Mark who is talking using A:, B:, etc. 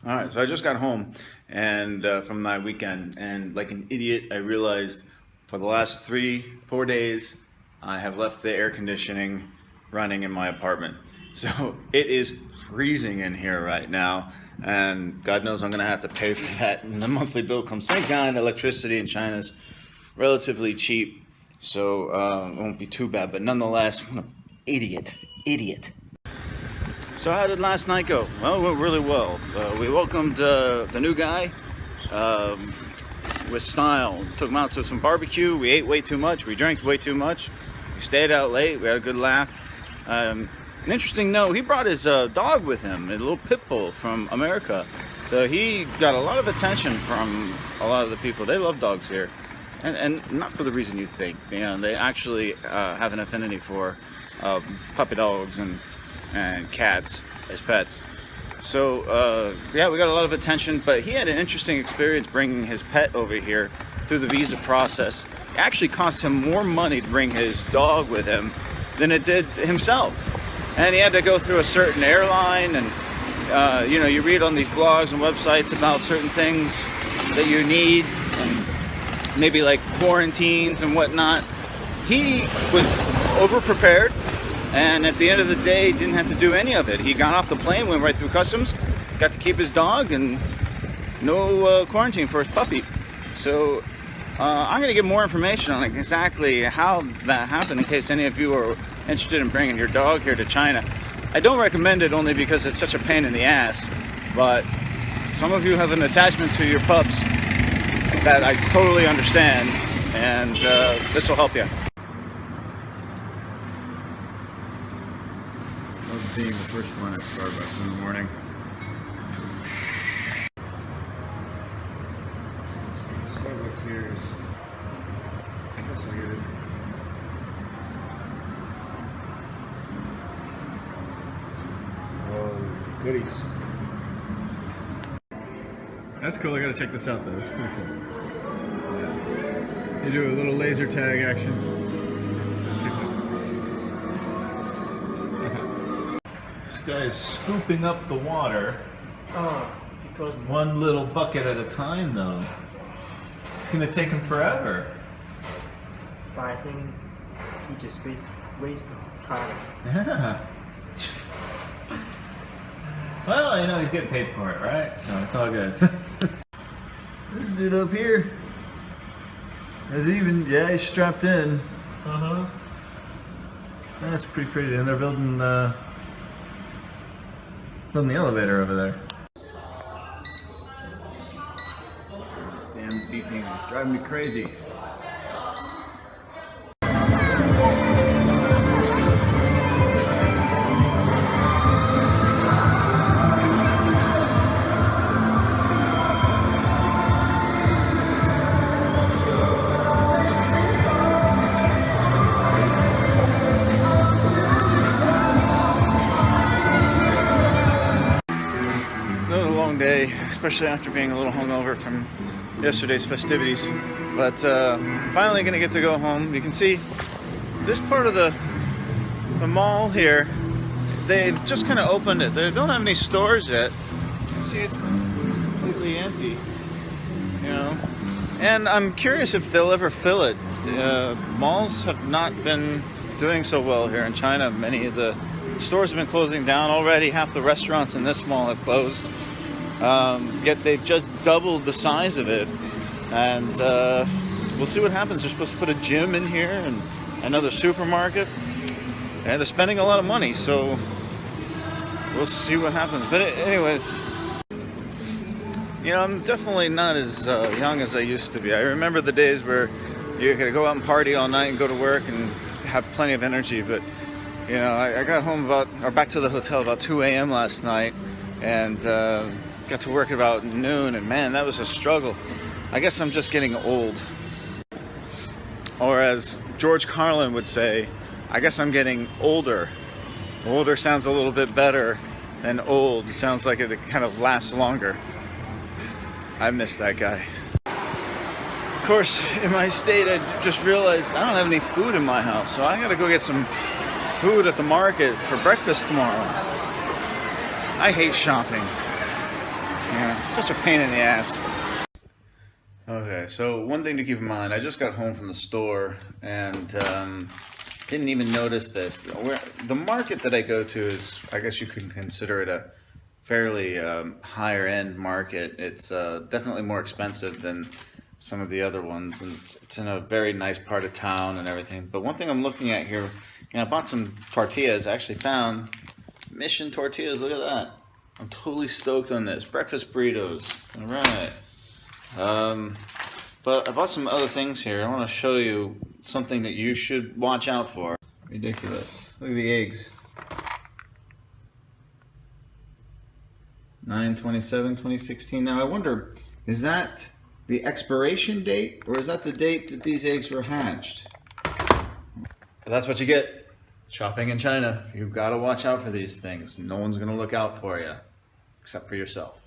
A: All right, so I just got home and from my weekend, and like an idiot, I realized for the last 3, 4 days, I have left the air conditioning running in my apartment. So it is freezing in here right now, and God knows I'm gonna have to pay for that when the monthly bill comes. Thank God, electricity in China is relatively cheap, so it won't be too bad. But nonetheless, what an idiot. So how did last night go? Well, it went really well. We welcomed the new guy with style. Took him out to some barbecue. We ate way too much. We drank way too much. We stayed out late. We had a good laugh. An interesting note, he brought his dog with him, a little pit bull from America. So he got a lot of attention from a lot of the people. They love dogs here. And not for the reason you think. You know, they actually have an affinity for puppy dogs and cats as pets. So yeah, we got a lot of attention, but he had an interesting experience bringing his pet over here through the visa process. It actually cost him more money to bring his dog with him than it did himself. And he had to go through a certain airline, and you know, you read on these blogs and websites about certain things that you need, and maybe like quarantines and whatnot. He was over-prepared, and at the end of the day, didn't have to do any of it. He got off the plane, went right through customs, got to keep his dog, and no quarantine for his puppy. So I'm going to get more information on exactly how that happened in case any of you are interested in bringing your dog here to China. I don't recommend it only because it's such a pain in the ass, but some of you have an attachment to your pups that I totally understand, and this will help you. Love being the first one at Starbucks in the morning. Starbucks here is, I guess I'll get it. Oh, goodies. That's cool. I gotta check this out though. It's pretty cool. Yeah. You do a little laser tag action. This guy is scooping up the water.
B: Oh, because
A: One little bucket at a time though. It's gonna take him forever.
B: I think he just waste time.
A: Yeah. Well, you know, he's getting paid for it, right? So it's all good. This dude up here is even, yeah, he's strapped in.
B: Uh-huh.
A: That's pretty crazy. And they're building the elevator over there. Damn beeping, driving me crazy. Day, especially after being a little hungover from yesterday's festivities, but finally gonna get to go home. You can see this part of the mall here, they've just kind of opened it. They don't have any stores yet. You can see it's completely empty, you know, and I'm curious if they'll ever fill it. Malls have not been doing so well here in China. Many of the stores have been closing down already. Half the restaurants in this mall have closed. Yet they've just doubled the size of it, and we'll see what happens. They're supposed to put a gym in here and another supermarket, and they're spending a lot of money, so we'll see what happens. But anyways, you know, I'm definitely not as young as I used to be. I remember the days where you could go out and party all night and go to work and have plenty of energy, but you know, I got home back to the hotel about 2 a.m. last night, and got to work at about noon, and man, that was a struggle. I guess I'm just getting old. Or as George Carlin would say, I guess I'm getting older. Older sounds a little bit better than old. It sounds like it kind of lasts longer. I miss that guy. Of course, in my state, I just realized I don't have any food in my house, so I gotta go get some food at the market for breakfast tomorrow. I hate shopping. Yeah, it's such a pain in the ass. Okay, so one thing to keep in mind, I just got home from the store and didn't even notice this. The market that I go to is, I guess you could consider it a fairly higher end market. It's definitely more expensive than some of the other ones, and it's in a very nice part of town and everything. But one thing I'm looking at here, I bought some tortillas. I actually found Mission tortillas. Look at that. I'm totally stoked on this. Breakfast burritos. All right. But I bought some other things here. I want to show you something that you should watch out for. Ridiculous. Look at the eggs. 9/27/2016. Now I wonder, is that the expiration date or is that the date that these eggs were hatched? But that's what you get shopping in China. You've got to watch out for these things. No one's going to look out for you except for yourself.